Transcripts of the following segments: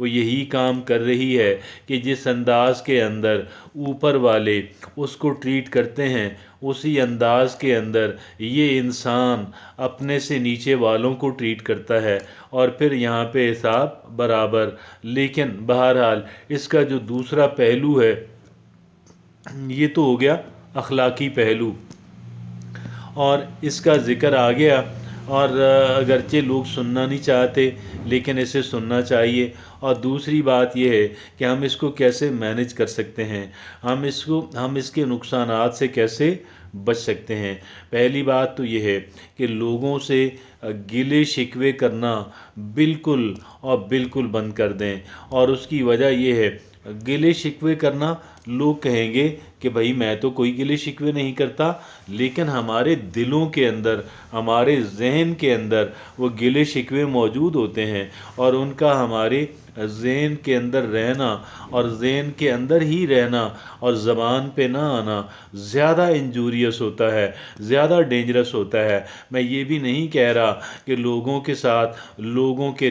وہ یہی کام کر رہی ہے کہ جس انداز کے اندر اوپر والے اس کو ٹریٹ کرتے ہیں اسی انداز کے اندر یہ انسان اپنے سے نیچے والوں کو ٹریٹ کرتا ہے، اور پھر یہاں پہ حساب برابر۔ لیکن بہرحال اس کا جو دوسرا پہلو ہے یہ تو ہو گیا اخلاقی پہلو، اور اس کا ذکر آ گیا، اور اگرچہ لوگ سننا نہیں چاہتے لیکن اسے سننا چاہیے۔ اور دوسری بات یہ ہے کہ ہم اس کو کیسے مینج کر سکتے ہیں، ہم اس کے نقصانات سے کیسے بچ سکتے ہیں۔ پہلی بات تو یہ ہے کہ لوگوں سے گلے شکوے کرنا بالکل اور بالکل بند کر دیں، اور اس کی وجہ یہ ہے گلے شکوے کرنا، لوگ کہیں گے کہ بھائی میں تو کوئی گلے شکوے نہیں کرتا، لیکن ہمارے دلوں کے اندر، ہمارے ذہن کے اندر وہ گلے شکوے موجود ہوتے ہیں، اور ان کا ہمارے ذہن کے اندر رہنا اور ذہن کے اندر ہی رہنا اور زبان پہ نہ آنا زیادہ انجوریس ہوتا ہے، زیادہ ڈینجرس ہوتا ہے۔ میں یہ بھی نہیں کہہ رہا کہ لوگوں کے ساتھ، لوگوں کے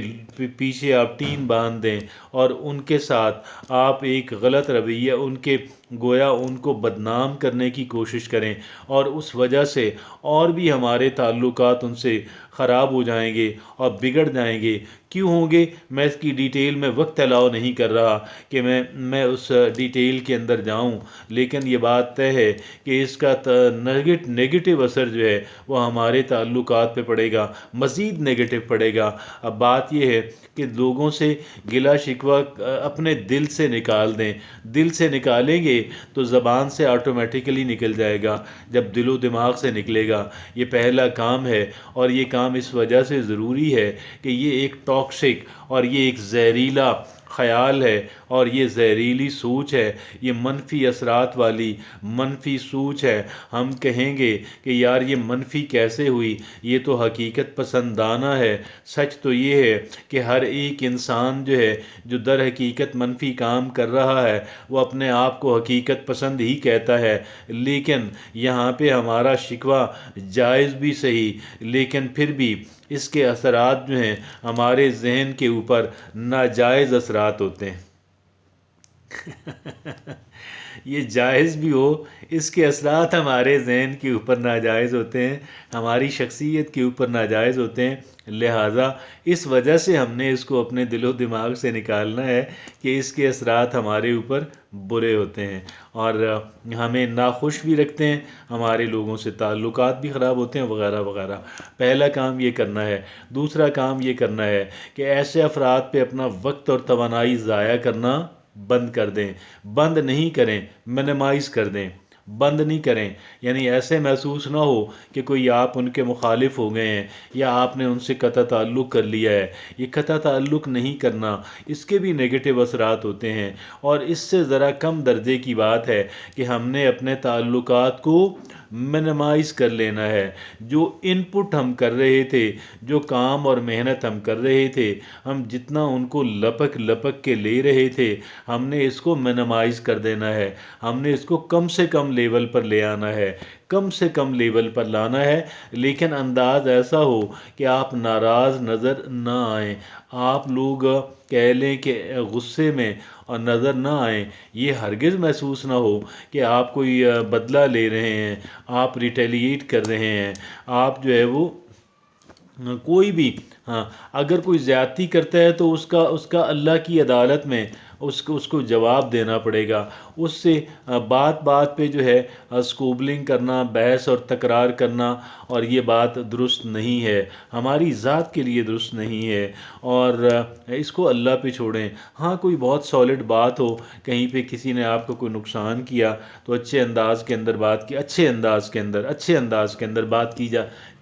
پیچھے آپ ٹین باندھ دیں اور ان کے ساتھ آپ ایک غلط رویہ، ان کے گویا ان کو بدنام کرنے کی کوشش کریں، اور اس وجہ سے اور بھی ہمارے تعلقات ان سے خراب ہو جائیں گے اور بگڑ جائیں گے۔ کیوں ہوں گے؟ میں اس کی ڈیٹیل میں وقت الاؤ نہیں کر رہا کہ میں اس ڈیٹیل کے اندر جاؤں، لیکن یہ بات طے ہے کہ اس کا نیگیٹو اثر جو ہے وہ ہمارے تعلقات پہ پڑے گا، مزید نیگیٹو پڑے گا۔ اب بات یہ ہے کہ لوگوں سے گلا شکوہ اپنے دل سے نکال دیں، دل سے نکالیں گے تو زبان سے آٹومیٹیکلی نکل جائے گا، جب دل و دماغ سے نکلے گا۔ یہ پہلا کام ہے، اور یہ کام اس وجہ سے ضروری ہے کہ یہ ایک ٹاکسک اور یہ ایک زہریلا خیال ہے، اور یہ زہریلی سوچ ہے، یہ منفی اثرات والی منفی سوچ ہے۔ ہم کہیں گے کہ یار یہ منفی کیسے ہوئی، یہ تو حقیقت پسندانہ ہے۔ سچ تو یہ ہے کہ ہر ایک انسان جو ہے جو در حقیقت منفی کام کر رہا ہے وہ اپنے آپ کو حقیقت پسند ہی کہتا ہے، لیکن یہاں پہ ہمارا شکوہ جائز بھی صحیح، لیکن پھر بھی اس کے اثرات جو ہیں ہمارے ذہن کے اوپر ناجائز اثرات ہوتے ہیں۔ یہ جائز بھی ہو، اس کے اثرات ہمارے ذہن کے اوپر ناجائز ہوتے ہیں، ہماری شخصیت کے اوپر ناجائز ہوتے ہیں۔ لہٰذا اس وجہ سے ہم نے اس کو اپنے دل و دماغ سے نکالنا ہے کہ اس کے اثرات ہمارے اوپر برے ہوتے ہیں اور ہمیں ناخوش بھی رکھتے ہیں، ہمارے لوگوں سے تعلقات بھی خراب ہوتے ہیں، وغیرہ وغیرہ۔ پہلا کام یہ کرنا ہے۔ دوسرا کام یہ کرنا ہے کہ ایسے افراد پہ اپنا وقت اور توانائی ضائع کرنا بند کر دیں، بند نہیں کریں، منیمائز کر دیں، بند نہیں کریں۔ یعنی ایسے محسوس نہ ہو کہ کوئی آپ ان کے مخالف ہو گئے ہیں یا آپ نے ان سے قطع تعلق کر لیا ہے۔ یہ قطع تعلق نہیں کرنا، اس کے بھی نیگیٹو اثرات ہوتے ہیں، اور اس سے ذرا کم درجے کی بات ہے کہ ہم نے اپنے تعلقات کو منیمائز کر لینا ہے۔ جو ان پٹ ہم کر رہے تھے، جو کام اور محنت ہم کر رہے تھے، ہم جتنا ان کو لپک لپک کے لے رہے تھے، ہم نے اس کو منیمائز کر دینا ہے، ہم نے اس کو کم سے کم لیول پر لے آنا ہے، کم سے کم لیول پر لانا ہے، لیکن انداز ایسا ہو کہ آپ ناراض نظر نہ آئیں، آپ لوگ کہہ لیں کہ غصے میں اور نظر نہ آئیں۔ یہ ہرگز محسوس نہ ہو کہ آپ کوئی بدلہ لے رہے ہیں، آپ ریٹیلیٹ کر رہے ہیں، آپ جو ہے وہ کوئی بھی، ہاں اگر کوئی زیادتی کرتا ہے تو اس کا اللہ کی عدالت میں اس کو جواب دینا پڑے گا۔ اس سے بات بات پہ جو ہے اسکوبلنگ کرنا، بحث اور تکرار کرنا، اور یہ بات درست نہیں ہے، ہماری ذات کے لیے درست نہیں ہے، اور اس کو اللہ پہ چھوڑیں۔ ہاں کوئی بہت سالڈ بات ہو، کہیں پہ کسی نے آپ کو کوئی نقصان کیا تو اچھے انداز کے اندر بات کی، اچھے انداز کے اندر بات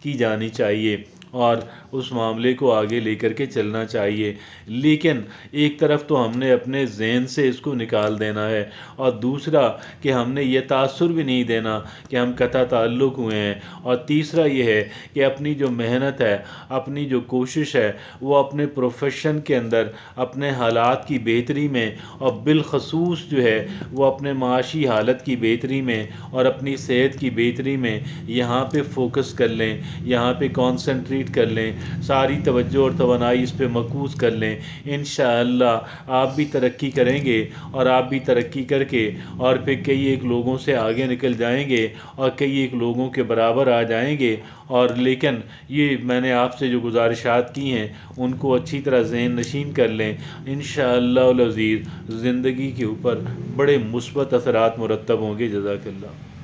کی جانی چاہیے، اور اس معاملے کو آگے لے کر کے چلنا چاہیے۔ لیکن ایک طرف تو ہم نے اپنے ذہن سے اس کو نکال دینا ہے، اور دوسرا کہ ہم نے یہ تاثر بھی نہیں دینا کہ ہم قطع تعلق ہوئے ہیں، اور تیسرا یہ ہے کہ اپنی جو محنت ہے، اپنی جو کوشش ہے، وہ اپنے پروفیشن کے اندر، اپنے حالات کی بہتری میں، اور بالخصوص جو ہے وہ اپنے معاشی حالت کی بہتری میں اور اپنی صحت کی بہتری میں یہاں پہ فوکس کر لیں، یہاں پہ کانسنٹریٹ کمپلیٹ کر لیں، ساری توجہ اور توانائی اس پہ مرکوز کر لیں، انشاءاللہ آپ بھی ترقی کریں گے، اور آپ بھی ترقی کر کے اور پھر کئی ایک لوگوں سے آگے نکل جائیں گے اور کئی ایک لوگوں کے برابر آ جائیں گے۔ اور لیکن یہ میں نے آپ سے جو گزارشات کی ہیں ان کو اچھی طرح ذہن نشین کر لیں، انشاءاللہ العزیز زندگی کے اوپر بڑے مثبت اثرات مرتب ہوں گے۔ جزاک اللہ۔